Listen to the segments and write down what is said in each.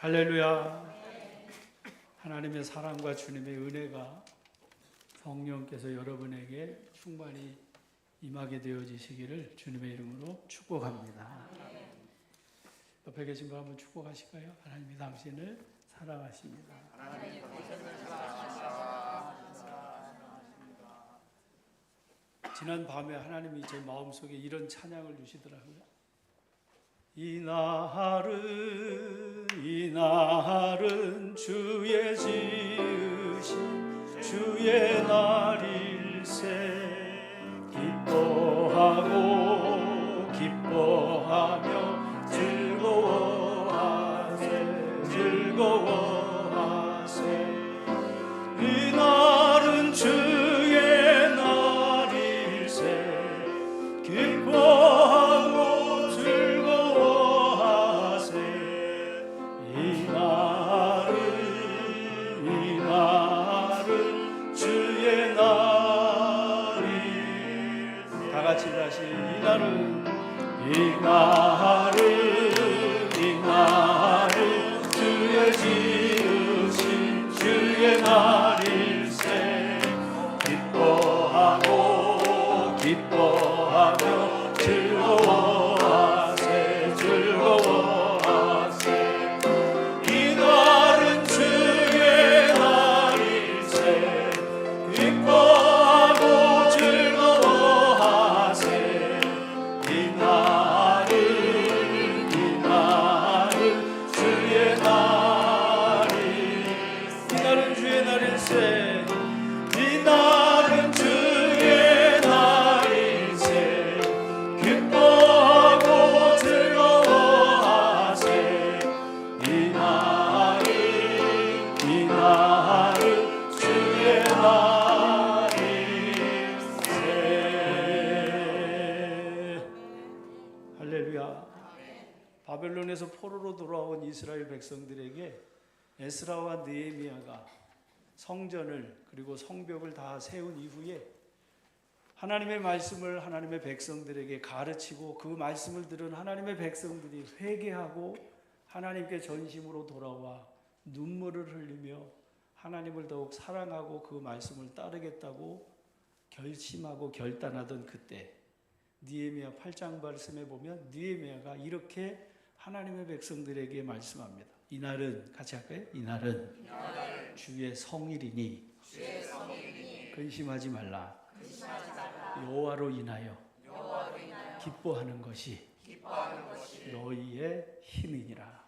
할렐루야. 하나님의 사랑과 주님의 은혜가 성령께서 여러분에게 충만히 임하게 되어지시기를 주님의 이름으로 축복합니다. 옆에 계신 분 한번 축복하실까요? 하나님이 당신을 사랑하십니다. 지난 밤에 하나님이 제 마음속에 이런 찬양을 주시더라고요. 이날은 주의 지으신 주의 날일세. 기뻐하며 즐거워하세. 이날은 주의 날일세. 기뻐하고 즐거워하세. 이날은 주의 날일. 다 같이 다시 이날은 주의 지으신 주의 날일세. 기뻐하며 즐거워하세. 이날은 주의 날일세. 기뻐하고 즐거워하세. 이날은 주의 날일세. 이날은 주의 날일세. 기뻐하고 즐거워하세. 이날은 주의 날일세. 할렐루야. 바벨론에서 포로로 돌아온 이스라엘 백성들에게 에스라와 느헤미야가 성전을 그리고 성벽을 다 세운 이후에 하나님의 말씀을 하나님의 백성들에게 가르치고 그 말씀을 들은 하나님의 백성들이 회개하고 하나님께 전심으로 돌아와 눈물을 흘리며 하나님을 더욱 사랑하고 그 말씀을 따르겠다고 결심하고 결단하던 그때 느헤미야 8장 말씀에 보면 느헤미야가 이렇게 하나님의 백성들에게 말씀합니다. 이날은 같이 할까요? 이날은 주의 성일이니 근심하지 말라. 여호와로 인하여 기뻐하는 것이 너희의 힘이니라.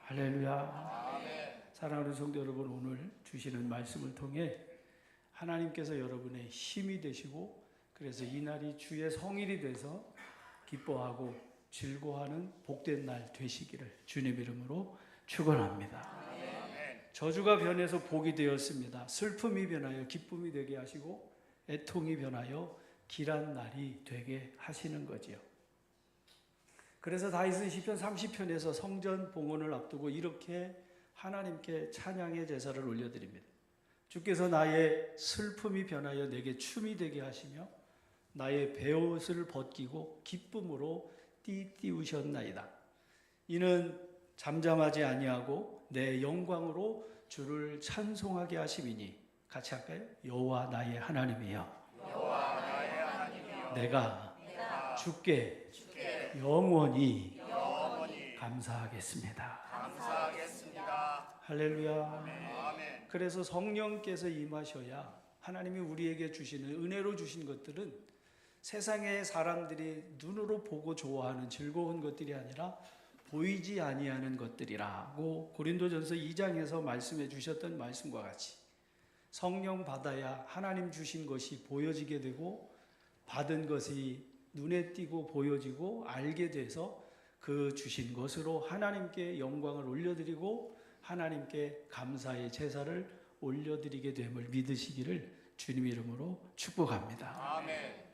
할렐루야. 사랑하는 성도 여러분, 오늘 주시는 말씀을 통해 하나님께서 여러분의 힘이 되시고 그래서 이날이 주의 성일이 돼서 기뻐하고 즐거워하는 복된 날 되시기를 주님 이름으로 축원합니다. 저주가 변해서 복이 되었습니다. 슬픔이 변하여 기쁨이 되게 하시고 애통이 변하여 길한 날이 되게 하시는 거지요. 그래서 다윗은 시편 30편에서 성전 봉헌을 앞두고 이렇게 하나님께 찬양의 제사를 올려드립니다. 주께서 나의 슬픔이 변하여 내게 춤이 되게 하시며 나의 베옷을 벗기고 기쁨으로 띠띠우셨나이다. 이는 잠잠하지 아니하고 내 영광으로 주를 찬송하게 하심이니 같이 할까요? 여호와 나의 하나님이여. 내가 주께 영원히 감사하겠습니다. 할렐루야. 그래서 성령께서 임하셔야 하나님이 우리에게 주시는 은혜로 주신 것들은 세상의 사람들이 눈으로 보고 좋아하는 즐거운 것들이 아니라 보이지 아니하는 것들이라고 고린도전서 2장에서 말씀해 주셨던 말씀과 같이 성령 받아야 하나님 주신 것이 보여지게 되고 받은 것이 눈에 띄고 보여지고 알게 돼서 그 주신 것으로 하나님께 영광을 올려드리고 하나님께 감사의 제사를 올려드리게 됨을 믿으시기를 주님 이름으로 축복합니다. 아멘.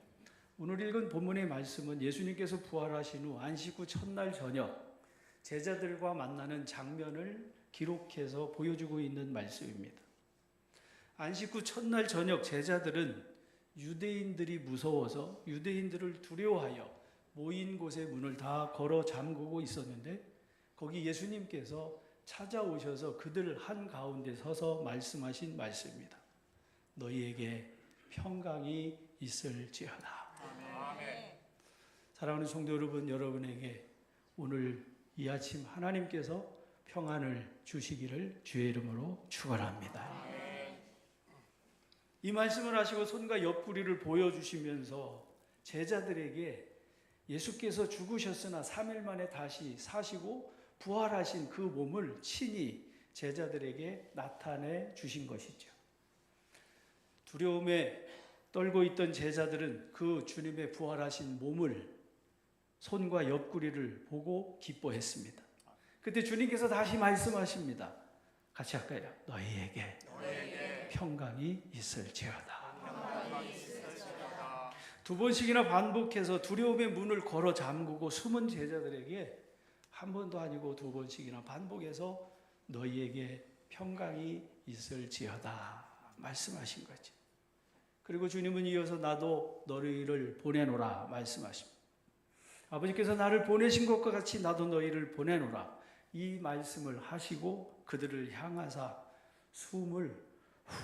오늘 읽은 본문의 말씀은 예수님께서 부활하신 후 안식 후 첫날 저녁 제자들과 만나는 장면을 기록해서 보여주고 있는 말씀입니다. 안식 후 첫날 저녁 제자들은 유대인들이 무서워서 유대인들을 두려워하여 모인 곳의 문을 다 걸어 잠그고 있었는데 거기 예수님께서 찾아오셔서 그들 한가운데 서서 말씀하신 말씀입니다. 너희에게 평강이 있을지어다. 아멘. 사랑하는 성도 여러분, 여러분에게 오늘 이 아침 하나님께서 평안을 주시기를 주의 이름으로 축원합니다. 이 말씀을 하시고 손과 옆구리를 보여주시면서 제자들에게 예수께서 죽으셨으나 3일 만에 다시 사시고 부활하신 그 몸을 친히 제자들에게 나타내 주신 것이죠. 두려움에 떨고 있던 제자들은 그 주님의 부활하신 몸을 손과 옆구리를 보고 기뻐했습니다. 그때 주님께서 다시 말씀하십니다. 같이 할까요? 너희에게 평강이 있을지어다. 두 번씩이나 반복해서 두려움의 문을 걸어 잠그고 숨은 제자들에게 한 번도 아니고 두 번씩이나 반복해서 너희에게 평강이 있을지어다 말씀하신 거죠. 그리고 주님은 이어서 나도 너희를 보내노라 말씀하십니다. 아버지께서 나를 보내신 것과 같이 나도 너희를 보내노라 이 말씀을 하시고 그들을 향하사 숨을 후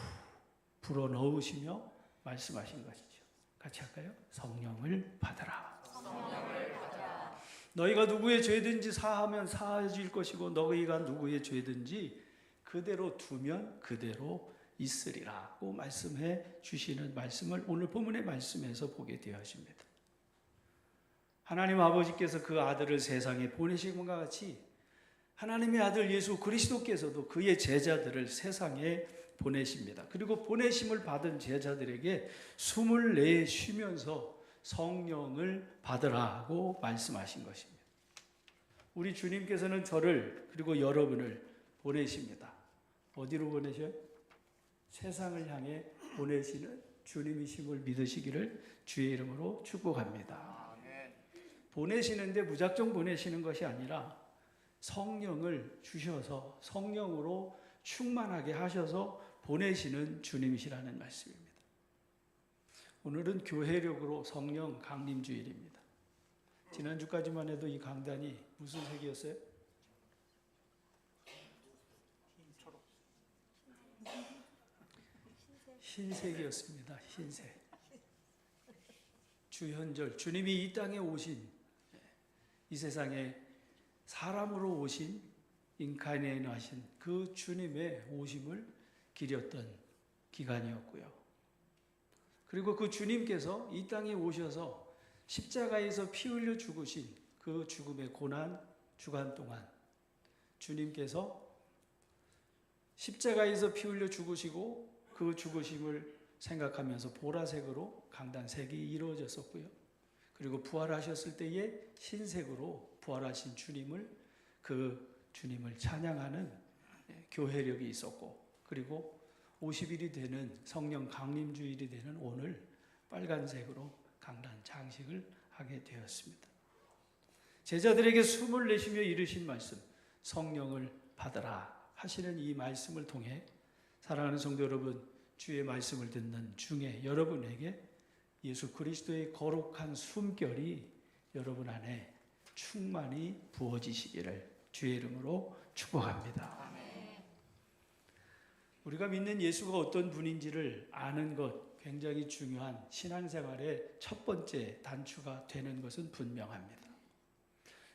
불어넣으시며 말씀하신 것이죠. 같이 할까요? 성령을 받으라. 너희가 누구의 죄든지 사하면 사해질 것이고 너희가 누구의 죄든지 그대로 두면 그대로 있으리라고 말씀해 주시는 말씀을 오늘 본문의 말씀에서 보게 되어집니다. 하나님 아버지께서 그 아들을 세상에 보내신 것과 같이 하나님의 아들 예수 그리스도께서도 그의 제자들을 세상에 보내십니다. 그리고 보내심을 받은 제자들에게 숨을 내쉬면서 성령을 받으라고 말씀하신 것입니다. 우리 주님께서는 저를 그리고 여러분을 보내십니다. 어디로 보내셔요? 세상을 향해 보내시는 주님이심을 믿으시기를 주의 이름으로 축복합니다. 보내시는데 무작정 보내시는 것이 아니라 성령을 주셔서 성령으로 충만하게 하셔서 보내시는 주님이시라는 말씀입니다. 오늘은 교회력으로 성령 강림주일입니다. 지난주까지만 해도 이 강단이 무슨 색이었어요? 흰색이었습니다. 흰색. 주현절, 주님이 이 땅에 오신, 이 세상에 사람으로 오신, 인카네인 하신 그 주님의 오심을 기렸던 기간이었고요. 그리고 그 주님께서 이 땅에 오셔서 십자가에서 피 흘려 죽으신 그 죽음의 고난 주간 동안 주님께서 십자가에서 피 흘려 죽으시고 그 죽으심을 생각하면서 보라색으로 강단색이 이루어졌었고요. 그리고 부활하셨을 때에 흰색으로 부활하신 주님을 찬양하는 교회력이 있었고, 그리고 50일이 되는 성령 강림주일이 되는 오늘 빨간색으로 강단 장식을 하게 되었습니다. 제자들에게 숨을 내쉬며 이르신 말씀, 성령을 받으라 하시는 이 말씀을 통해 사랑하는 성도 여러분, 주의 말씀을 듣는 중에 여러분에게 예수 그리스도의 거룩한 숨결이 여러분 안에 충만히 부어지시기를 주의 이름으로 축복합니다. 우리가 믿는 예수가 어떤 분인지를 아는 것 굉장히 중요한 신앙생활의 첫 번째 단추가 되는 것은 분명합니다.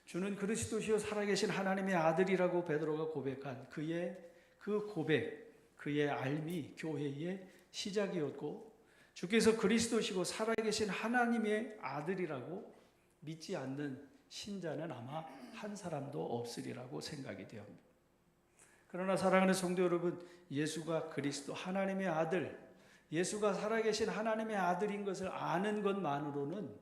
주는 그리스도시요 살아계신 하나님의 아들이라고 베드로가 고백한 그의 그 고백, 그의 알미 교회의 시작이었고, 주께서 그리스도시고 살아계신 하나님의 아들이라고 믿지 않는 신자는 아마 한 사람도 없으리라고 생각이 되옵니다. 그러나 사랑하는 성도 여러분, 예수가 그리스도 하나님의 아들, 예수가 살아계신 하나님의 아들인 것을 아는 것만으로는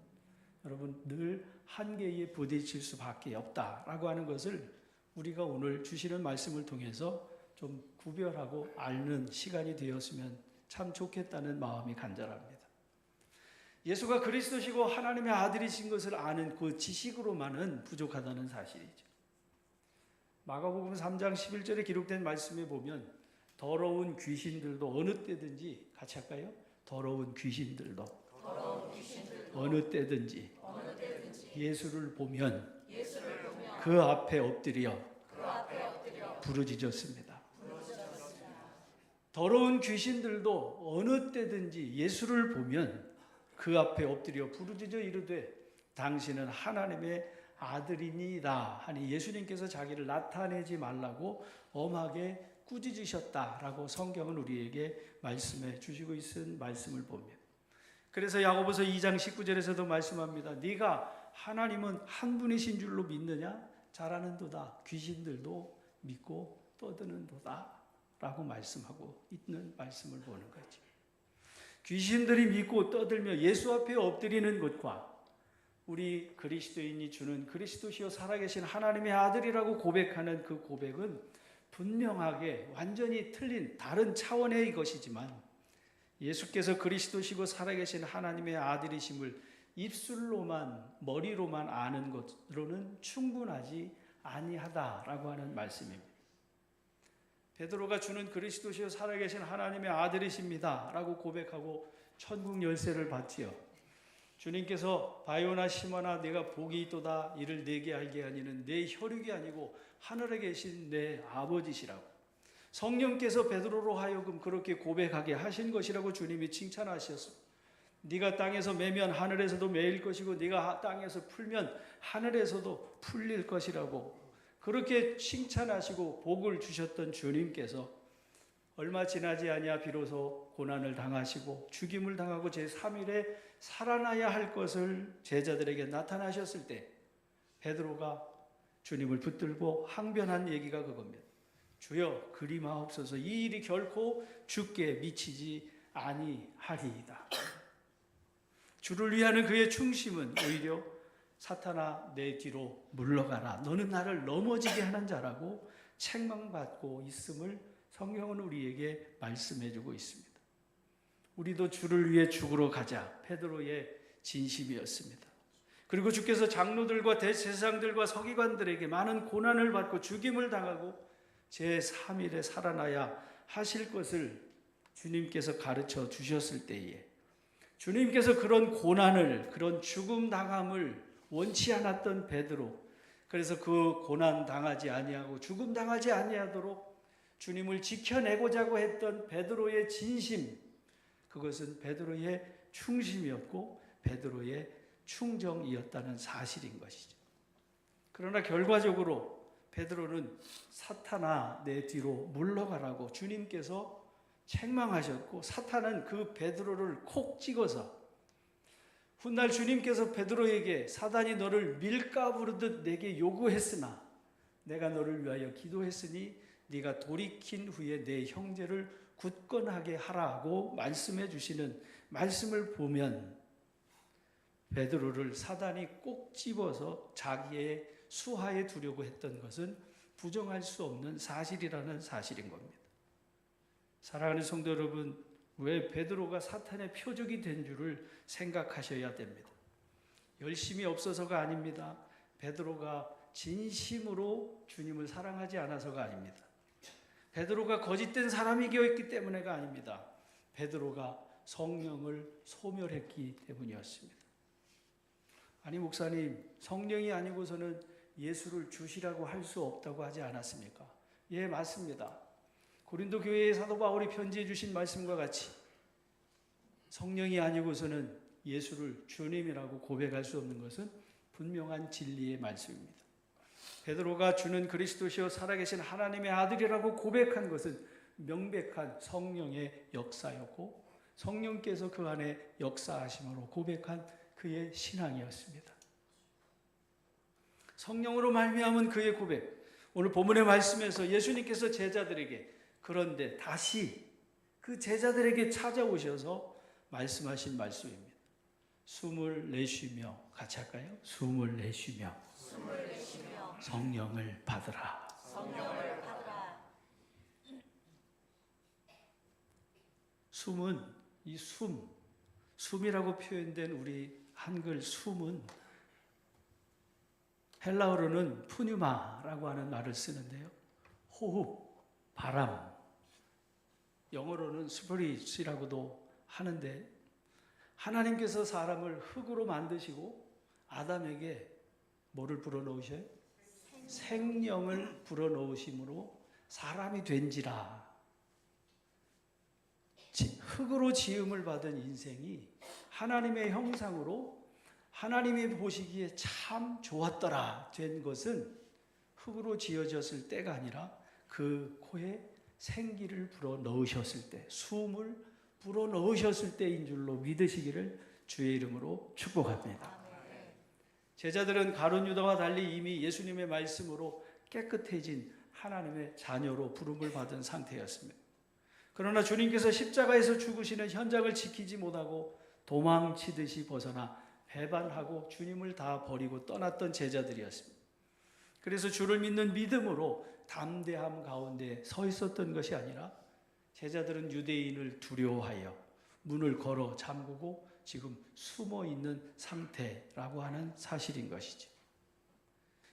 여러분 늘 한계에 부딪힐 수밖에 없다라고 하는 것을 우리가 오늘 주시는 말씀을 통해서 좀 구별하고 앓는 시간이 되었으면 참 좋겠다는 마음이 간절합니다. 예수가 그리스도시고 하나님의 아들이신 것을 아는 그 지식으로만은 부족하다는 사실이죠. 마가복음 3장 11절에 기록된 말씀에 보면 더러운 귀신들도 어느 때든지, 같이 할까요? 더러운 귀신들도 어느 때든지 예수를 보면 그 앞에 엎드려 부르짖었습니다. 더러운 귀신들도 어느 때든지 예수를 보면 그 앞에 엎드려 부르짖어 이르되 당신은 하나님의 아들이니이다 하니 예수님께서 자기를 나타내지 말라고 엄하게 꾸짖으셨다라고 성경은 우리에게 말씀해 주시고 있는 말씀을 보면, 그래서 야고보서 2장 19절에서도 말씀합니다. 네가 하나님은 한 분이신 줄로 믿느냐? 잘하는도다. 귀신들도 믿고 떠드는도다 라고 말씀하고 있는 말씀을 보는 거죠. 귀신들이 믿고 떠들며 예수 앞에 엎드리는 것과 우리 그리스도인이 주는 그리스도시요 살아계신 하나님의 아들이라고 고백하는 그 고백은 분명하게 완전히 틀린 다른 차원의 것이지만, 예수께서 그리스도시고 살아계신 하나님의 아들이심을 입술로만 머리로만 아는 것으로는 충분하지 아니하다라고 하는 말씀입니다. 베드로가 주는 그리스도시요 살아계신 하나님의 아들이십니다 라고 고백하고 천국 열쇠를 받지요. 주님께서 바요나 시모나 내가 복이 있도다 이를 내게 알게 하니는 내 혈육이 아니고 하늘에 계신 내 아버지시라고, 성령께서 베드로로 하여금 그렇게 고백하게 하신 것이라고 주님이 칭찬하셨습니다. 네가 땅에서 매면 하늘에서도 매일 것이고 네가 땅에서 풀면 하늘에서도 풀릴 것이라고 그렇게 칭찬하시고 복을 주셨던 주님께서 얼마 지나지 아니하 비로소 고난을 당하시고 죽임을 당하고 제3일에 살아나야 할 것을 제자들에게 나타나셨을 때 베드로가 주님을 붙들고 항변한 얘기가 그겁니다. 주여 그리마옵소서, 이 일이 결코 주께 미치지 아니하리이다. 주를 위하는 그의 충심은 오히려 사탄아 내 뒤로 물러가라, 너는 나를 넘어지게 하는 자라고 책망받고 있음을 성경은 우리에게 말씀해주고 있습니다. 우리도 주를 위해 죽으러 가자, 베드로의 진심이었습니다. 그리고 주께서 장로들과 대제사장들과 서기관들에게 많은 고난을 받고 죽임을 당하고 제3일에 살아나야 하실 것을 주님께서 가르쳐 주셨을 때에 주님께서 그런 고난을, 그런 죽음 당함을 원치 않았던 베드로, 그래서 그 고난 당하지 아니하고 죽음 당하지 아니하도록 주님을 지켜내고자 했던 베드로의 진심, 그것은 베드로의 충심이었고 베드로의 충정이었다는 사실인 것이죠. 그러나 결과적으로 베드로는 사탄아 내 뒤로 물러가라고 주님께서 책망하셨고, 사탄은 그 베드로를 콕 찍어서 훗날 주님께서 베드로에게 사단이 너를 밀가 부르듯 내게 요구했으나 내가 너를 위하여 기도했으니 네가 돌이킨 후에 내 형제를 굳건하게 하라고 말씀해 주시는 말씀을 보면 베드로를 사단이 꼭 집어서 자기의 수하에 두려고 했던 것은 부정할 수 없는 사실이라는 사실인 겁니다. 사랑하는 성도 여러분, 왜 베드로가 사탄의 표적이 된 줄을 생각하셔야 됩니다. 열심이 없어서가 아닙니다. 베드로가 진심으로 주님을 사랑하지 않아서가 아닙니다. 베드로가 거짓된 사람이었기 때문에가 아닙니다. 베드로가 성령을 소멸했기 때문이었습니다. 아니 목사님, 성령이 아니고서는 예수를 주시라고 할 수 없다고 하지 않았습니까? 예, 맞습니다. 고린도 교회의 사도 바울이 편지해 주신 말씀과 같이 성령이 아니고서는 예수를 주님이라고 고백할 수 없는 것은 분명한 진리의 말씀입니다. 베드로가 주는 그리스도시요 살아계신 하나님의 아들이라고 고백한 것은 명백한 성령의 역사였고 성령께서 그 안에 역사하심으로 고백한 그의 신앙이었습니다. 성령으로 말미암은 그의 고백, 오늘 본문의 말씀에서 예수님께서 제자들에게, 그런데 다시 그 제자들에게 찾아오셔서 말씀하신 말씀입니다. 숨을 내쉬며, 같이 할까요? 숨을 내쉬며 성령을 받으라. 숨은, 이 숨이라고 표현된 우리 한글 숨은 헬라어로는 푸뉴마라고 하는 말을 쓰는데요. 호흡, 바람, 영어로는 스피릿이라고도 하는데, 하나님께서 사람을 흙으로 만드시고 아담에게 뭐를 불어넣으셔요? 생명을 불어넣으심으로 사람이 된지라. 흙으로 지음을 받은 인생이 하나님의 형상으로 하나님이 보시기에 참 좋았더라 된 것은 흙으로 지어졌을 때가 아니라 그 코에 생기를 불어넣으셨을 때, 숨을 불어넣으셨을 때인 줄로 믿으시기를 주의 이름으로 축복합니다. 제자들은 가룟 유다와 달리 이미 예수님의 말씀으로 깨끗해진 하나님의 자녀로 부름을 받은 상태였습니다. 그러나 주님께서 십자가에서 죽으시는 현장을 지키지 못하고 도망치듯이 벗어나 배반하고 주님을 다 버리고 떠났던 제자들이었습니다. 그래서 주를 믿는 믿음으로 담대함 가운데 서 있었던 것이 아니라 제자들은 유대인을 두려워하여 문을 걸어 잠그고 지금 숨어 있는 상태라고 하는 사실인 것이죠.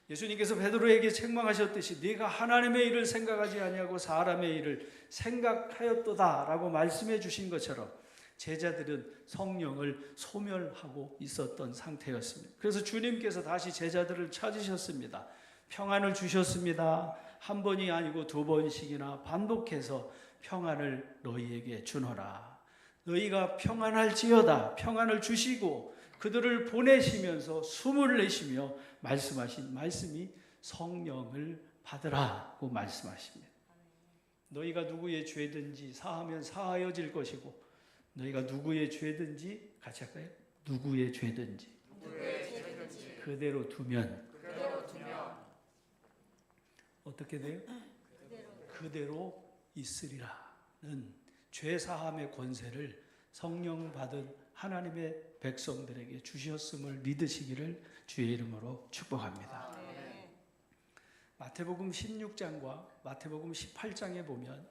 예수님께서 베드로에게 책망하셨듯이 네가 하나님의 일을 생각하지 아니하고 사람의 일을 생각하였도다라고 말씀해 주신 것처럼 제자들은 성령을 소멸하고 있었던 상태였습니다. 그래서 주님께서 다시 제자들을 찾으셨습니다. 평안을 주셨습니다. 한 번이 아니고 두 번씩이나 반복해서 평안을 너희에게 주노라. 너희가 평안할지어다. 평안을 주시고 그들을 보내시면서 숨을 내쉬며 말씀하신 말씀이 성령을 받으라고 말씀하십니다. 너희가 누구의 죄든지 사하면 사하여질 것이고 너희가 누구의 죄든지 같이 할까요? 누구의 죄든지 그대로 두면 어떻게 돼요? 그대로 있으리라는 죄 사함의 권세를 성령 받은 하나님의 백성들에게 주셨음을 믿으시기를 주의 이름으로 축복합니다. 마태복음 16장과 마태복음 18장에 보면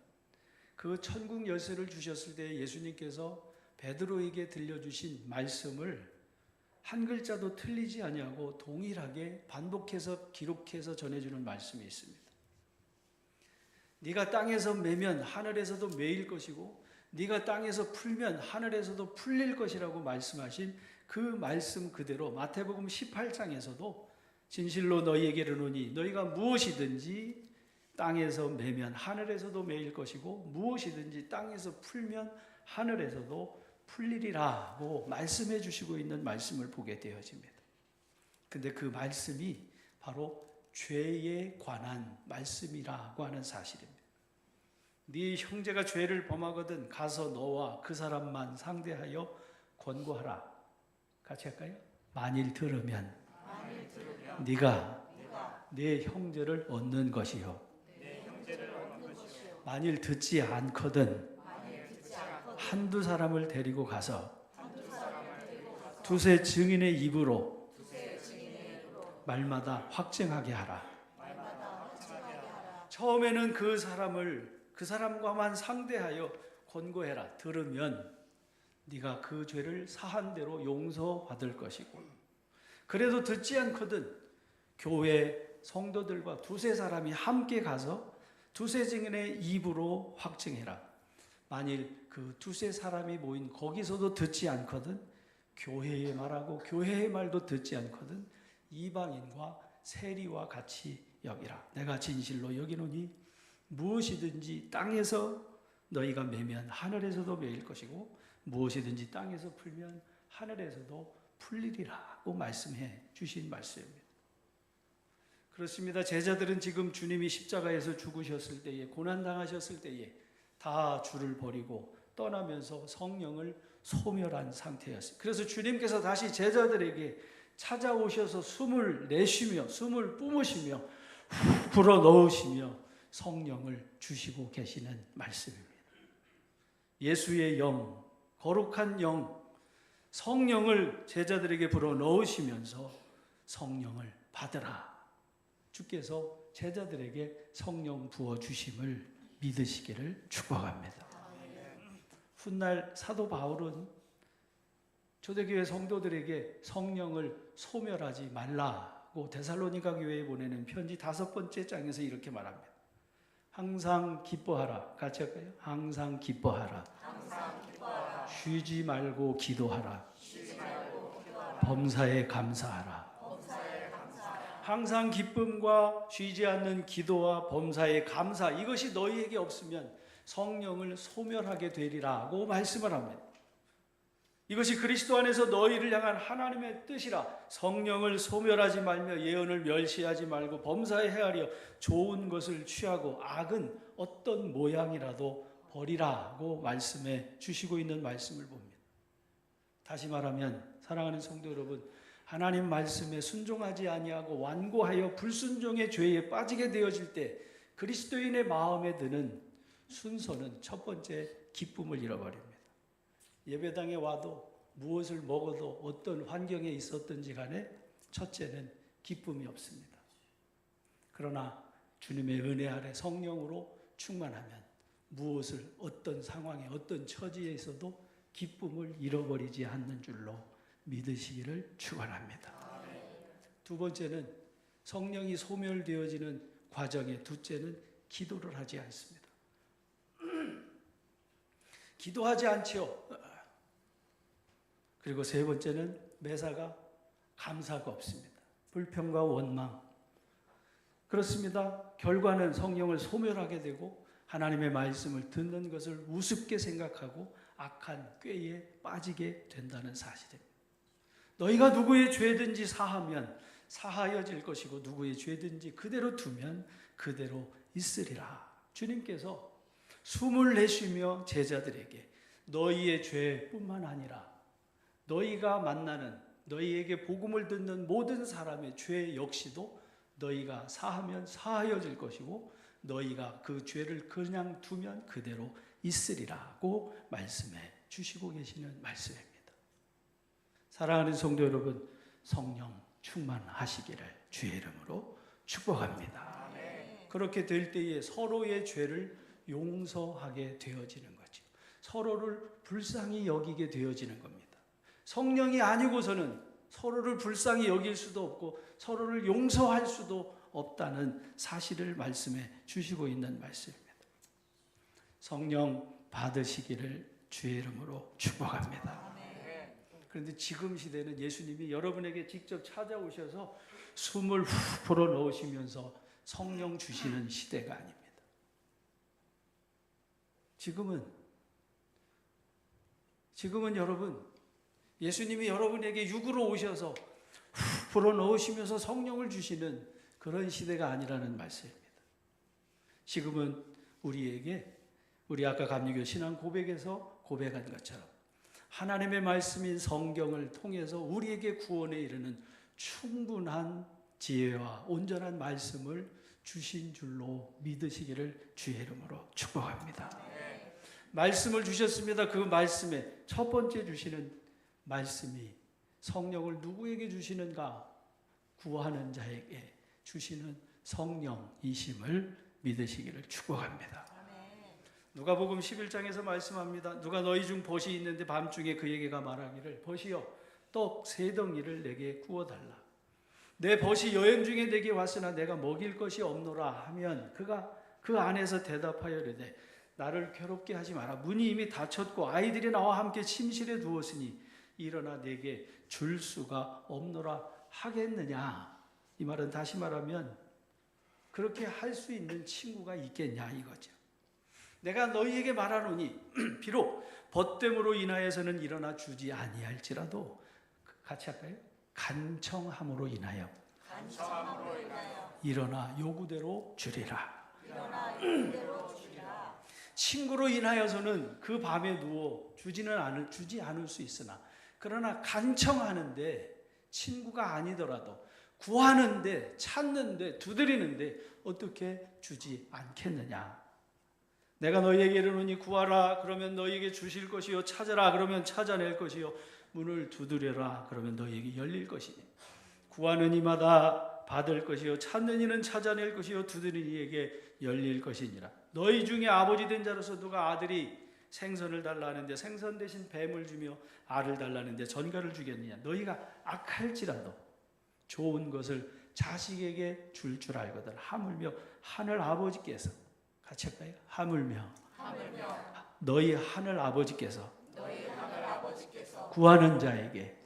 그 천국 열쇠를 주셨을 때 예수님께서 베드로에게 들려주신 말씀을 한 글자도 틀리지 아니하고 동일하게 반복해서 기록해서 전해주는 말씀이 있습니다. 네가 땅에서 매면 하늘에서도 매일 것이고 네가 땅에서 풀면 하늘에서도 풀릴 것이라고 말씀하신 그 말씀 그대로 마태복음 18장에서도 진실로 너희에게 이르노니 너희가 무엇이든지 땅에서 매면 하늘에서도 매일 것이고 무엇이든지 땅에서 풀면 하늘에서도 풀리리라고 말씀해 주시고 있는 말씀을 보게 되어집니다. 근데 그 말씀이 바로 죄에 관한 말씀이라고 하는 사실입니다. 네 형제가 죄를 범하거든 가서 너와 그 사람만 상대하여 권고하라. 같이 할까요? 만일 들으면 네가 네 형제를 얻는 것이요. 만일 듣지 않거든 한두 사람을 데리고 가서 두세 증인의 입으로 말마다 확증하게 하라. 처음에는 그 사람과만 상대하여 권고해라. 들으면 네가 그 죄를 사한 대로 용서받을 것이고 그래도 듣지 않거든 교회 성도들과 두세 사람이 함께 가서 두세 증인의 입으로 확증해라. 만일 그 두세 사람이 모인 거기서도 듣지 않거든 교회의 말하고 교회의 말도 듣지 않거든 이방인과 세리와 같이 여기라. 내가 진실로 여기노니 무엇이든지 땅에서 너희가 매면 하늘에서도 매일 것이고 무엇이든지 땅에서 풀면 하늘에서도 풀리리라고 말씀해 주신 말씀입니다. 그렇습니다. 제자들은 지금 주님이 십자가에서 죽으셨을 때에 고난당하셨을 때에 다 주를 버리고 떠나면서 성령을 소멸한 상태였습니다. 그래서 주님께서 다시 제자들에게 찾아오셔서 숨을 내쉬며 숨을 뿜으시며 불어넣으시며 성령을 주시고 계시는 말씀입니다. 예수의 영, 거룩한 영, 성령을 제자들에게 불어넣으시면서 성령을 받으라. 주께서 제자들에게 성령 부어주심을 믿으시기를 축복합니다. 훗날 사도 바울은 초대교회 성도들에게 성령을 소멸하지 말라고 데살로니가 교회에 보내는 편지 5번째 장에서 이렇게 말합니다. 항상 기뻐하라. 같이 할까요? 항상 기뻐하라. 쉬지 말고 기도하라. 범사에 감사하라. 항상 기쁨과 쉬지 않는 기도와 범사에 감사, 이것이 너희에게 없으면 성령을 소멸하게 되리라고 말씀을 합니다. 이것이 그리스도 안에서 너희를 향한 하나님의 뜻이라. 성령을 소멸하지 말며 예언을 멸시하지 말고 범사에 헤아려 좋은 것을 취하고 악은 어떤 모양이라도 버리라고 말씀해 주시고 있는 말씀을 봅니다. 다시 말하면 사랑하는 성도 여러분, 하나님 말씀에 순종하지 아니하고 완고하여 불순종의 죄에 빠지게 되어질 때 그리스도인의 마음에 드는 순서는 첫 번째 기쁨을 잃어버립니다. 예배당에 와도 무엇을 먹어도 어떤 환경에 있었든지 간에 첫째는 기쁨이 없습니다. 그러나 주님의 은혜 아래 성령으로 충만하면 무엇을 어떤 상황에 어떤 처지에 있어도 기쁨을 잃어버리지 않는 줄로 믿으시기를 축원합니다. 두 번째는 성령이 소멸되어지는 과정의 둘째는 기도를 하지 않습니다. 기도하지 않지요. 그리고 세 번째는 매사가 감사가 없습니다. 불평과 원망. 그렇습니다. 결과는 성령을 소멸하게 되고 하나님의 말씀을 듣는 것을 우습게 생각하고 악한 꾀에 빠지게 된다는 사실입니다. 너희가 누구의 죄든지 사하면 사하여질 것이고 누구의 죄든지 그대로 두면 그대로 있으리라. 주님께서 숨을 내쉬며 제자들에게 너희의 죄뿐만 아니라 너희가 만나는 너희에게 복음을 듣는 모든 사람의 죄 역시도 너희가 사하면 사하여질 것이고 너희가 그 죄를 그냥 두면 그대로 있으리라고 말씀해 주시고 계시는 말씀입니다. 사랑하는 성도 여러분, 성령 충만하시기를 주의 이름으로 축복합니다. 아멘. 그렇게 될 때에 서로의 죄를 용서하게 되어지는 거죠. 서로를 불쌍히 여기게 되어지는 겁니다. 성령이 아니고서는 서로를 불쌍히 여길 수도 없고 서로를 용서할 수도 없다는 사실을 말씀해 주시고 있는 말씀입니다. 성령 받으시기를 주의 이름으로 축복합니다. 그런데 지금 시대는 예수님이 여러분에게 직접 찾아오셔서 숨을 후 불어넣으시면서 성령 주시는 시대가 아닙니다. 지금은 여러분, 예수님이 여러분에게 육으로 오셔서 후 불어넣으시면서 성령을 주시는 그런 시대가 아니라는 말씀입니다. 지금은 우리에게 우리 아까 감리교 신앙 고백에서 고백한 것처럼 하나님의 말씀인 성경을 통해서 우리에게 구원에 이르는 충분한 지혜와 온전한 말씀을 주신 줄로 믿으시기를 주의 이름으로 축복합니다. 말씀을 주셨습니다. 그 말씀에 첫 번째 주시는 말씀이 성령을 누구에게 주시는가? 구하는 자에게 주시는 성령이심을 믿으시기를 축복합니다. 누가복음 11장에서 말씀합니다. 누가 너희 중 벗이 있는데 밤중에 그에게가 말하기를 벗이여 떡 3덩이를 내게 구워달라. 내 벗이 여행 중에 내게 왔으나 내가 먹일 것이 없노라 하면 그가 그 안에서 대답하여 이르되 나를 괴롭게 하지 마라. 문이 이미 닫혔고 아이들이 나와 함께 침실에 두었으니 일어나 내게 줄 수가 없노라 하겠느냐. 이 말은 다시 말하면 그렇게 할 수 있는 친구가 있겠냐 이거죠. 내가 너희에게 말하노니 비록 벗됨으로 인하여서는 일어나 주지 아니할지라도 같이 할까요? 간청함으로 인하여 일어나 요구대로 주리라. 친구로 인하여서는 그 밤에 누워 주지 않을 수 있으나 그러나 간청하는데 친구가 아니더라도 구하는데 찾는데 두드리는데 어떻게 주지 않겠느냐. 내가 너희에게 이르노니 구하라 그러면 너희에게 주실 것이요 찾으라 그러면 찾아낼 것이요 문을 두드려라 그러면 너희에게 열릴 것이니 구하는 이마다 받을 것이요 찾는 이는 찾아낼 것이요 두드리는 이에게 열릴 것이니라. 너희 중에 아버지 된 자로서 누가 아들이 생선을 달라 하는데 생선 대신 뱀을 주며 알을 달라는데 전갈을 주겠느냐. 너희가 악할지라도 좋은 것을 자식에게 줄 알거든. 하물며 하늘 아버지께서 같이 할까요? 하물며 너희 하늘 아버지께서 구하는 자에게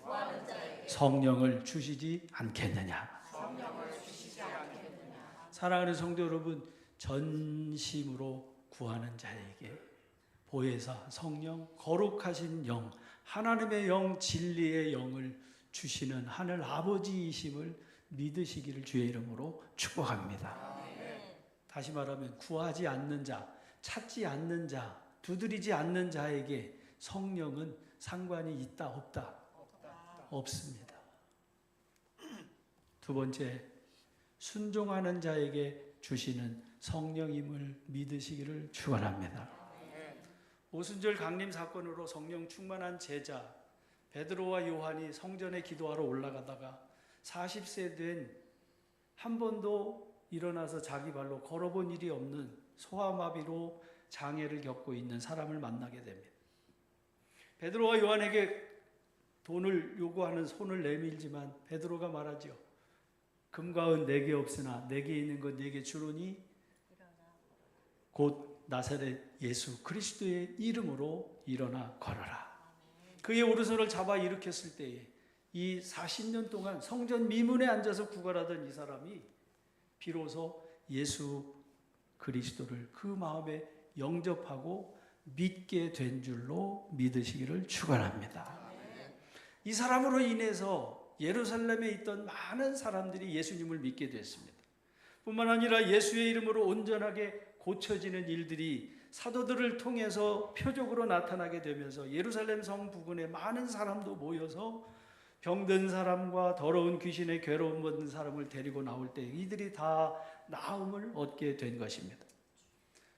성령을 주시지 않겠느냐. 사랑하는 성도 여러분, 전심으로 구하는 자에게 보혜사 성령, 거룩하신 영, 하나님의 영, 진리의 영을 주시는 하늘 아버지이심을 믿으시기를 주의 이름으로 축복합니다. 다시 말하면 구하지 않는 자, 찾지 않는 자, 두드리지 않는 자에게 성령은 상관이 있다 없다? 없습니다. 두 번째, 순종하는 자에게 주시는 성령임을 믿으시기를 축원합니다. 오순절 강림 사건으로 성령 충만한 제자 베드로와 요한이 성전에 기도하러 올라가다가 40세 된 한 번도 일어나서 자기 발로 걸어본 일이 없는 소아마비로 장애를 겪고 있는 사람을 만나게 됩니다. 베드로와 요한에게 돈을 요구하는 손을 내밀지만 베드로가 말하죠. 금과 은 내게 없으나 내게 있는 것 내게 주노니 곧 나사렛 예수 그리스도의 이름으로 일어나 걸어라. 그의 오른손을 잡아 일으켰을 때에 이 40년 동안 성전 미문에 앉아서 구걸하던 이 사람이 비로소 예수 그리스도를 그 마음에 영접하고 믿게 된 줄로 믿으시기를 축원합니다. 이 사람으로 인해서 예루살렘에 있던 많은 사람들이 예수님을 믿게 됐습니다. 뿐만 아니라 예수의 이름으로 온전하게 고쳐지는 일들이 사도들을 통해서 표적으로 나타나게 되면서 예루살렘 성 부근에 많은 사람도 모여서 병든 사람과 더러운 귀신의 괴로움 받는 사람을 데리고 나올 때 이들이 다 나음을 얻게 된 것입니다.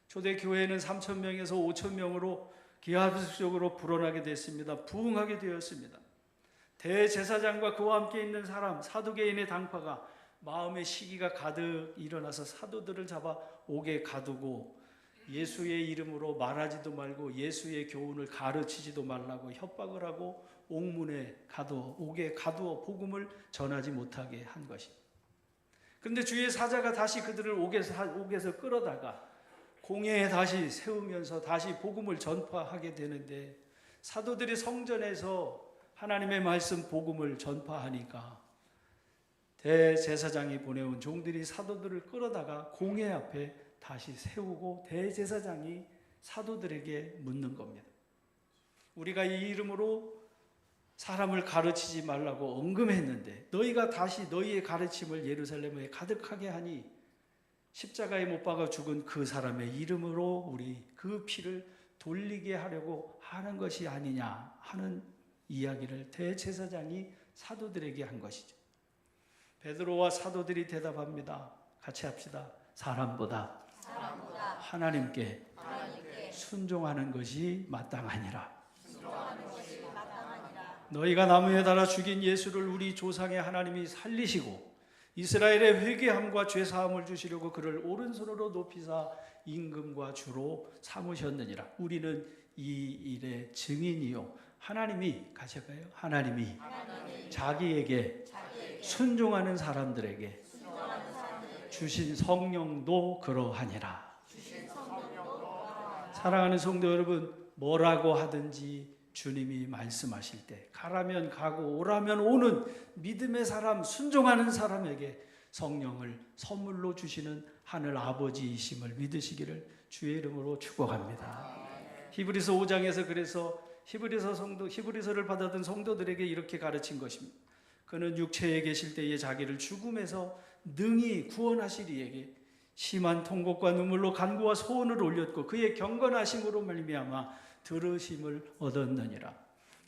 초대교회는 3,000명에서 5,000명으로 기하급수적으로 불어나게 됐습니다. 부흥하게 되었습니다. 대제사장과 그와 함께 있는 사람, 사두개인의 당파가 마음의 시기가 가득 일어나서 사도들을 잡아 옥에 가두고 예수의 이름으로 말하지도 말고 예수의 교훈을 가르치지도 말라고 협박을 하고 옥에 가두어 복음을 전하지 못하게 한 것입니다. 그런데 주의 사자가 다시 그들을 옥에서 끌어다가 공회에 다시 세우면서 다시 복음을 전파하게 되는데 사도들이 성전에서 하나님의 말씀 복음을 전파하니까 대제사장이 보내온 종들이 사도들을 끌어다가 공회 앞에 다시 세우고 대제사장이 사도들에게 묻는 겁니다. 우리가 이 이름으로 사람을 가르치지 말라고 언금했는데 너희가 다시 너희의 가르침을 예루살렘에 가득하게 하니 십자가에 못 박아 죽은 그 사람의 이름으로 우리 그 피를 돌리게 하려고 하는 것이 아니냐 하는 이야기를 대제사장이 사도들에게 한 것이죠. 베드로와 사도들이 대답합니다. 같이 합시다. 사람보다 하나님께 순종하는 것이 마땅하니라. 너희가 나무에 달아 죽인 예수를 우리 조상의 하나님이 살리시고 이스라엘의 회개함과 죄사함을 주시려고 그를 오른손으로 높이사 임금과 주로 삼으셨느니라. 우리는 이 일의 증인이요 하나님이 가셔가요. 하나님이 자기에게 순종하는 사람들에게 주신 성령도 그러하니라. 사랑하는 성도 여러분, 뭐라고 하든지 주님이 말씀하실 때 가라면 가고 오라면 오는 믿음의 사람, 순종하는 사람에게 성령을 선물로 주시는 하늘 아버지이심을 믿으시기를 주의 이름으로 축복합니다. 히브리서 5장에서 그래서 히브리서를 받아든 성도들에게 이렇게 가르친 것입니다. 그는 육체에 계실 때에 자기를 죽음에서 능히 구원하시리에게 심한 통곡과 눈물로 간구와 소원을 올렸고 그의 경건하심으로 말미암아 들으심을 얻었느니라.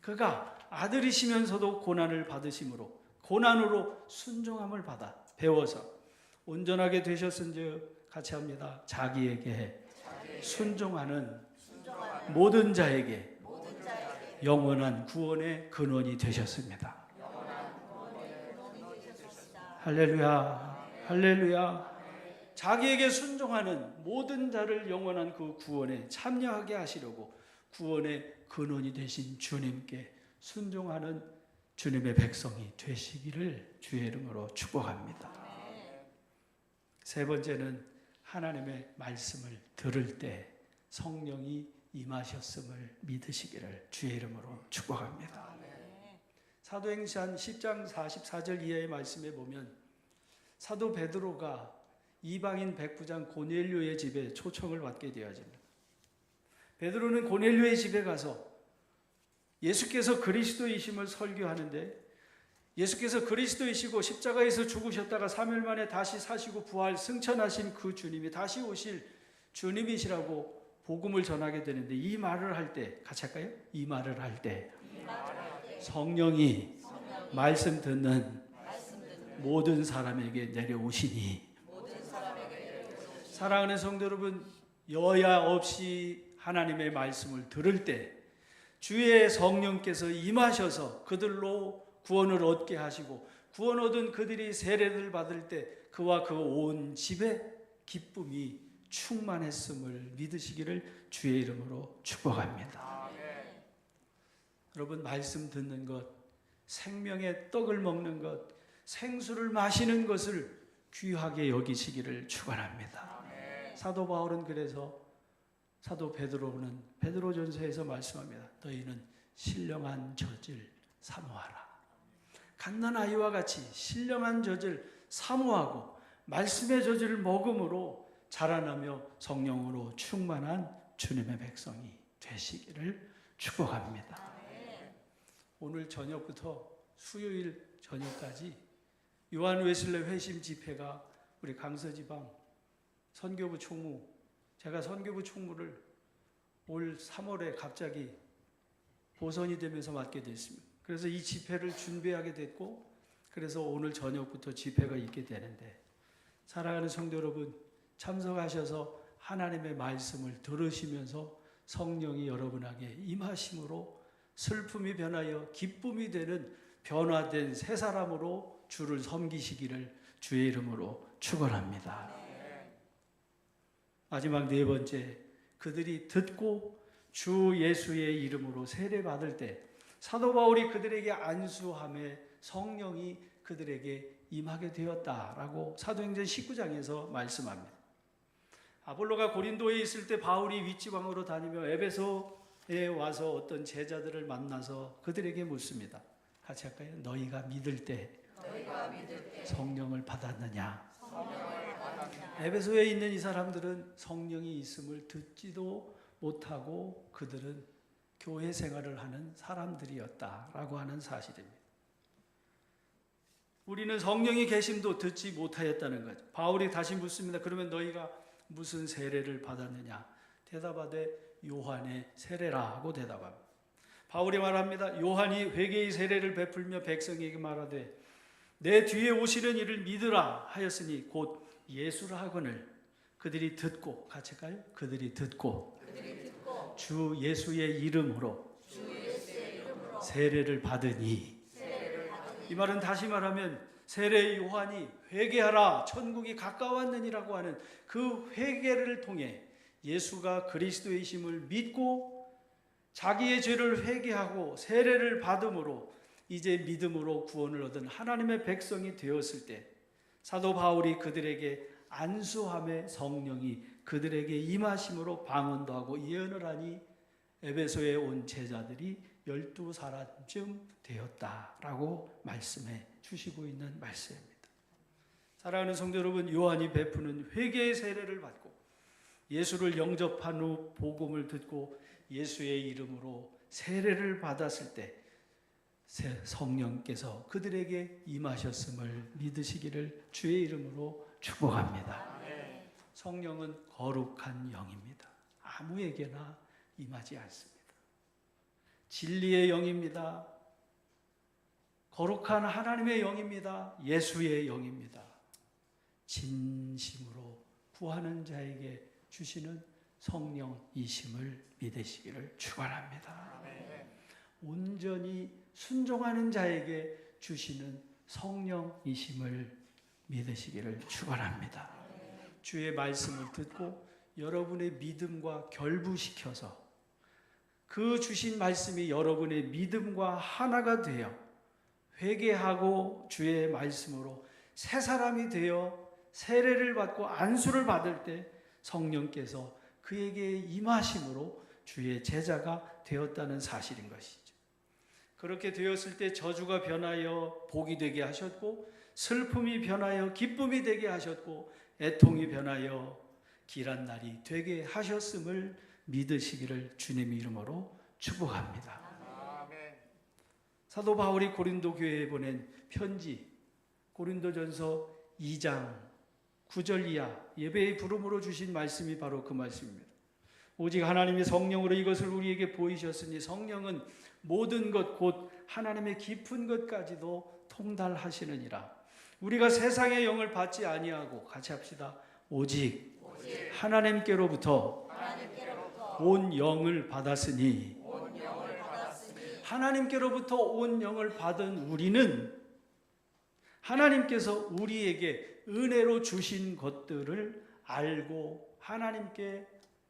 그가 아들이시면서도 고난을 받으심으로 고난으로 순종함을 받아 배워서 온전하게 되셨은즉 같이 합니다. 자기에게 순종하는 모든 자에게 영원한 구원의 근원이 되셨습니다. 할렐루야, 할렐루야. 자기에게 순종하는 모든 자를 영원한 그 구원에 참여하게 하시려고 구원의 근원이 되신 주님께 순종하는 주님의 백성이 되시기를 주의 이름으로 축복합니다. 세 번째는 하나님의 말씀을 들을 때 성령이 임하셨음을 믿으시기를 주의 이름으로 축복합니다. 사도행전 10장 44절 이하의 말씀에 보면 사도 베드로가 이방인 백부장 고넬료의 집에 초청을 받게 되어집니다. 베드로는 고넬료의 집에 가서 예수께서 그리스도이심을 설교하는데, 예수께서 그리스도이시고 십자가에서 죽으셨다가 3일 만에 다시 사시고 부활 승천하신 그 주님이 다시 오실 주님이시라고 복음을 전하게 되는데, 이 말을 할 때, 같이 할까요? 이 말을 할 때 성령이 말씀 듣는 모든 사람에게 내려오시니. 사랑하는 성도 여러분, 여야 없이 하나님의 말씀을 들을 때 주의 성령께서 임하셔서 그들로 구원을 얻게 하시고, 구원 얻은 그들이 세례를 받을 때 그와 그 온 집에 기쁨이 충만했음을 믿으시기를 주의 이름으로 축복합니다. 여러분, 말씀 듣는 것, 생명의 떡을 먹는 것, 생수를 마시는 것을 귀하게 여기시기를 축원합니다. 사도 바울은 그래서, 사도 베드로는 베드로전서에서 말씀합니다. 너희는 신령한 젖을 사모하라. 갓난아이와 같이 신령한 젖을 사모하고 말씀의 젖을 먹음으로 자라나며 성령으로 충만한 주님의 백성이 되시기를 축복합니다. 오늘 저녁부터 수요일 저녁까지 요한 웨슬레 회심 집회가 우리 강서지방 선교부 총무, 제가 선교부 총무를 올 3월에 갑자기 보선이 되면서 맡게 됐습니다. 그래서 이 집회를 준비하게 됐고, 그래서 오늘 저녁부터 집회가 있게 되는데, 사랑하는 성도 여러분, 참석하셔서 하나님의 말씀을 들으시면서 성령이 여러분에게 임하심으로 슬픔이 변하여 기쁨이 되는 변화된 새 사람으로 주를 섬기시기를 주의 이름으로 축원합니다. 마지막 네 번째, 그들이 듣고 주 예수의 이름으로 세례 받을 때 사도 바울이 그들에게 안수함에 성령이 그들에게 임하게 되었다라고 사도행전 19장에서 말씀합니다. 아볼로가 고린도에 있을 때 바울이 윗지방으로 다니며 에베소에 와서 어떤 제자들을 만나서 그들에게 묻습니다. 같이 할까요? 너희가 믿을 때 성령을 받았느냐? 에베소에 있는 이 사람들은 성령이 있음을 듣지도 못하고 그들은 교회 생활을 하는 사람들이었다라고 하는 사실입니다. 우리는 성령이 계심도 듣지 못하였다는 거죠. 바울이 다시 묻습니다. 그러면 너희가 무슨 세례를 받았느냐? 대답하되 요한의 세례라고 대답합니다. 바울이 말합니다. 요한이 회개의 세례를 베풀며 백성에게 말하되 내 뒤에 오시는 이를 믿으라 하였으니 곧 예수라 하거늘 그들이 듣고, 같이 할까요? 그들이 듣고 주 예수의 이름으로 세례를 받으니. 이 말은 다시 말하면 세례 요한이 회개하라 천국이 가까웠느니라고 하는 그 회개를 통해 예수가 그리스도이심을 믿고 자기의 죄를 회개하고 세례를 받음으로 이제 믿음으로 구원을 얻은 하나님의 백성이 되었을 때 사도 바울이 그들에게 안수함에 성령이 그들에게 임하심으로 방언도 하고 예언을 하니 에베소에 온 제자들이 12사람쯤 되었다라고 말씀해 주시고 있는 말씀입니다. 사랑하는 성도 여러분, 요한이 베푸는 회개의 세례를 받고 예수를 영접한 후 복음을 듣고 예수의 이름으로 세례를 받았을 때 성령께서 그들에게 임하셨음을 믿으시기를 주의 이름으로 축복합니다. 성령은 거룩한 영입니다. 아무에게나 임하지 않습니다. 진리의 영입니다. 거룩한 하나님의 영입니다. 예수의 영입니다. 진심으로 구하는 자에게 주시는 성령이심을 믿으시기를 축원합니다. 온전히 순종하는 자에게 주시는 성령이심을 믿으시기를 축원합니다. 주의 말씀을 듣고 여러분의 믿음과 결부시켜서 그 주신 말씀이 여러분의 믿음과 하나가 되어 회개하고 주의 말씀으로 새 사람이 되어 세례를 받고 안수를 받을 때 성령께서 그에게 임하심으로 주의 제자가 되었다는 사실인 것이죠. 그렇게 되었을 때 저주가 변하여 복이 되게 하셨고 슬픔이 변하여 기쁨이 되게 하셨고 애통이 변하여 길한 날이 되게 하셨음을 믿으시기를 주님의 이름으로 축복합니다. 사도 바울이 고린도 교회에 보낸 편지 고린도전서 2장 9절 이하 예배의 부름으로 주신 말씀이 바로 그 말씀입니다. 오직 하나님의 성령으로 이것을 우리에게 보이셨으니 성령은 모든 것 곧 하나님의 깊은 것까지도 통달하시느니라. 우리가 세상의 영을 받지 아니하고 같이 합시다. 오직 하나님께로부터 온 영을 받았으니 하나님께로부터 온 영을 받은 우리는 하나님께서 우리에게 은혜로 주신 것들을 알고 하나님께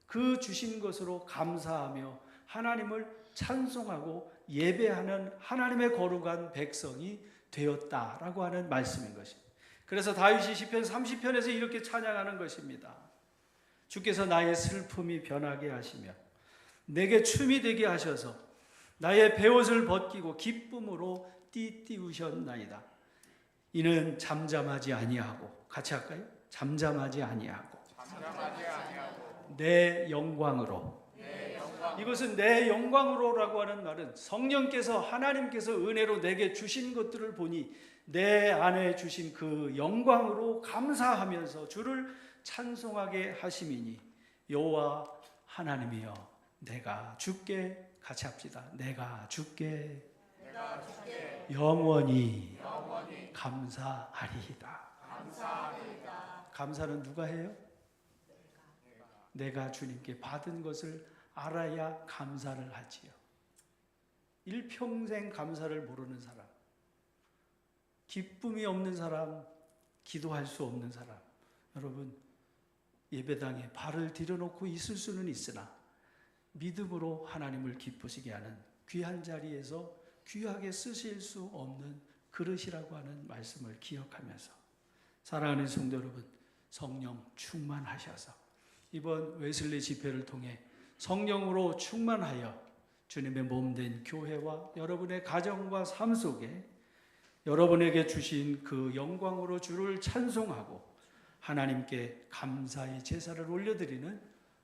그 주신 것으로 감사하며 하나님을 찬송하고 예배하는 하나님의 거룩한 백성이 되었다라고 하는 말씀인 것입니다. 그래서 다윗이 시편 30편에서 이렇게 찬양하는 것입니다. 주께서 나의 슬픔이 변하게 하시며 내게 춤이 되게 하셔서 나의 베옷을 벗기고 기쁨으로 띠띠우셨나이다. 이는 잠잠하지 아니하고 같이 할까요? 잠잠하지 아니하고 내 영광으로. 이것은 내 영광으로라고 하는 말은 성령께서 하나님께서 은혜로 내게 주신 것들을 보니 내 안에 주신 그 영광으로 감사하면서 주를 찬송하게 하심이니 여호와 하나님이여 내가 주께 같이 합시다. 내가 주께 영원히 감사하리이다. 감사는 누가 해요? 내가 주님께 받은 것을 알아야 감사를 하지요. 일평생 감사를 모르는 사람, 기쁨이 없는 사람, 기도할 수 없는 사람, 여러분 예배당에 발을 들여놓고 있을 수는 있으나 믿음으로 하나님을 기쁘시게 하는 귀한 자리에서 귀하게 쓰실 수 없는 그릇이라고 하는 말씀을 기억하면서 사랑하는 성도 여러분, 성령 충만하셔서 이번 웨슬리 집회를 통해 성령으로 충만하여 주님의 몸된 교회와 여러분의 가정과 삶 속에 여러분에게 주신 그 영광으로 주를 찬송하고 하나님께 감사의 제사를 올려드리는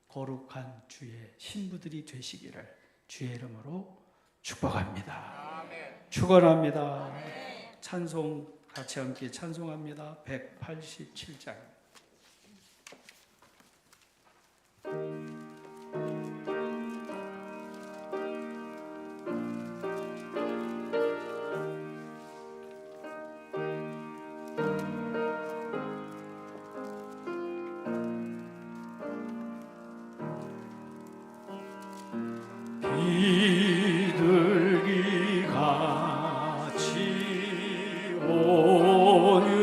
거룩한 주의 신부들이 되시기를 주의 이름으로 축복합니다. 아멘. 축원합니다. 아멘. 찬송 같이 함께 찬송합니다. 187장. 비둘기 같이 오느하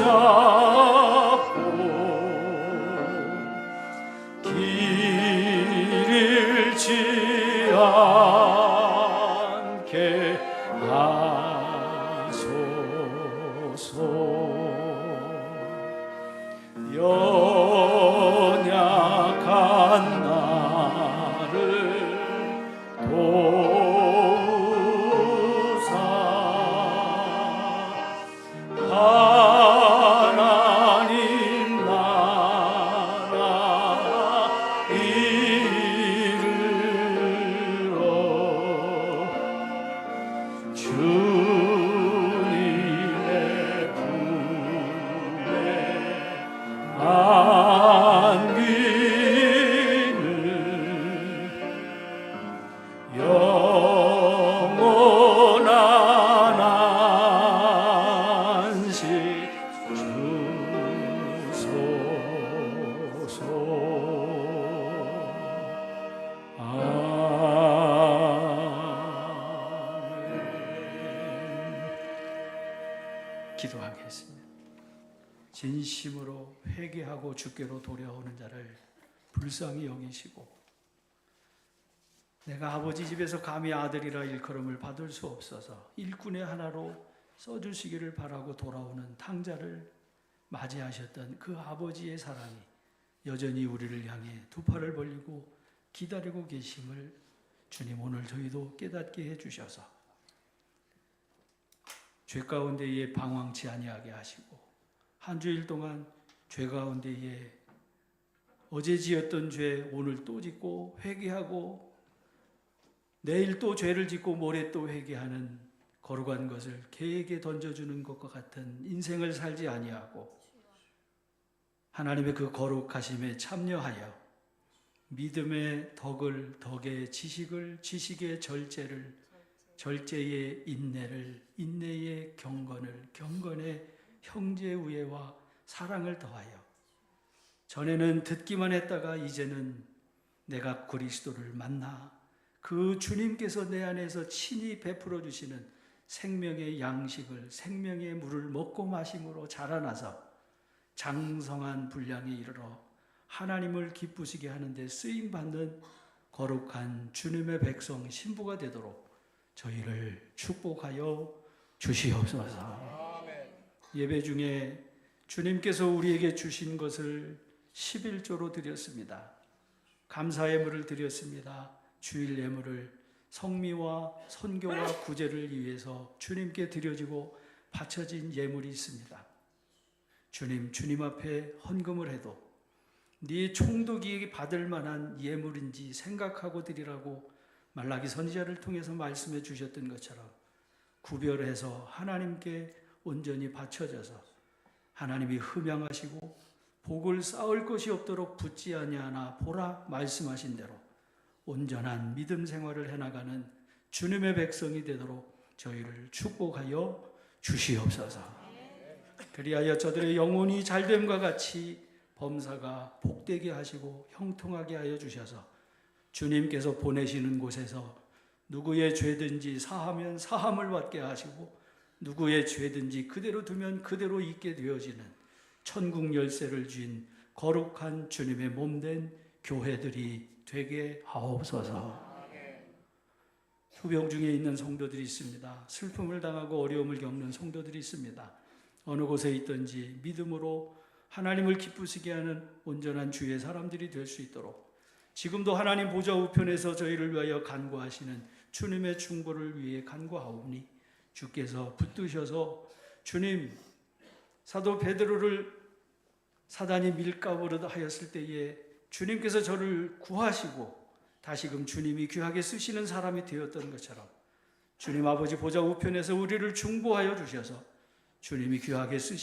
붙잡고 길 잃지 않게 하소서. 연약한 나를 도우사 하나님 나라 이르러 주님의 품에 안기는 영원한 안식 주소서. 아멘. 기도하겠습니다. 진심으로 회개하고 주께로 돌아오는 자를 불쌍히 여기시고, 내가 아버지 집에서 감히 아들이라 일컬음을 받을 수 없어서 일꾼의 하나로 써주시기를 바라고 돌아오는 탕자를 맞이하셨던 그 아버지의 사랑이 여전히 우리를 향해 두 팔을 벌리고 기다리고 계심을 주님 오늘 저희도 깨닫게 해주셔서 죄 가운데에 방황치 아니하게 하시고, 한 주일 동안 죄 가운데에 어제 지었던 죄 오늘 또 짓고 회개하고, 내일 또 죄를 짓고 모레 또 회개하는 거룩한 것을 개에게 던져주는 것과 같은 인생을 살지 아니하고, 하나님의 그 거룩하심에 참여하여 믿음의 덕을, 덕의 지식을, 지식의 절제를, 절제의 인내를, 인내의 경건을, 경건의 형제 우애와 사랑을 더하여, 전에는 듣기만 했다가 이제는 내가 그리스도를 만나 그 주님께서 내 안에서 친히 베풀어 주시는 생명의 양식을, 생명의 물을 먹고 마심으로 자라나서 장성한 분량에 이르러 하나님을 기쁘시게 하는데 쓰임받는 거룩한 주님의 백성 신부가 되도록 저희를 축복하여 주시옵소서. 예배 중에 주님께서 우리에게 주신 것을 11조로 드렸습니다. 감사 예물을 드렸습니다. 주일 예물을 성미와 선교와 구제를 위해서 주님께 드려지고 바쳐진 예물이 있습니다. 주님 앞에 헌금을 해도 네 총독이 받을 만한 예물인지 생각하고 드리라고 말라기 선지자를 통해서 말씀해 주셨던 것처럼 구별해서 하나님께 온전히 바쳐져서 하나님이 흠양하시고 복을 쌓을 것이 없도록 붙지 아니하나 보라 말씀하신 대로 온전한 믿음 생활을 해나가는 주님의 백성이 되도록 저희를 축복하여 주시옵소서. 그리하여 저들의 영혼이 잘됨과 같이 범사가 복되게 하시고 형통하게 하여 주셔서 주님께서 보내시는 곳에서 누구의 죄든지 사하면 사함을 받게 하시고 누구의 죄든지 그대로 두면 그대로 있게 되어지는 천국 열쇠를 쥔 거룩한 주님의 몸된 교회들이 되게 하옵소서. 투병 중에 있는 성도들이 있습니다. 슬픔을 당하고 어려움을 겪는 성도들이 있습니다. 어느 곳에 있든지 믿음으로 하나님을 기쁘시게 하는 온전한 주의 사람들이 될 수 있도록 지금도 하나님 보좌 우편에서 저희를 위하여 간구하시는 주님의 충고를 위해 간구하오니 주께서 붙드셔서 주님, 사도 베드로를 사단이 밀가부르다 하였을 때에 주님께서 저를 구하시고 다시금 주님이 귀하게 쓰시는 사람이 되었던 것처럼 주님 아버지 보좌 우편에서 우리를 중보하여 주셔서 주님이 귀하게 쓰시고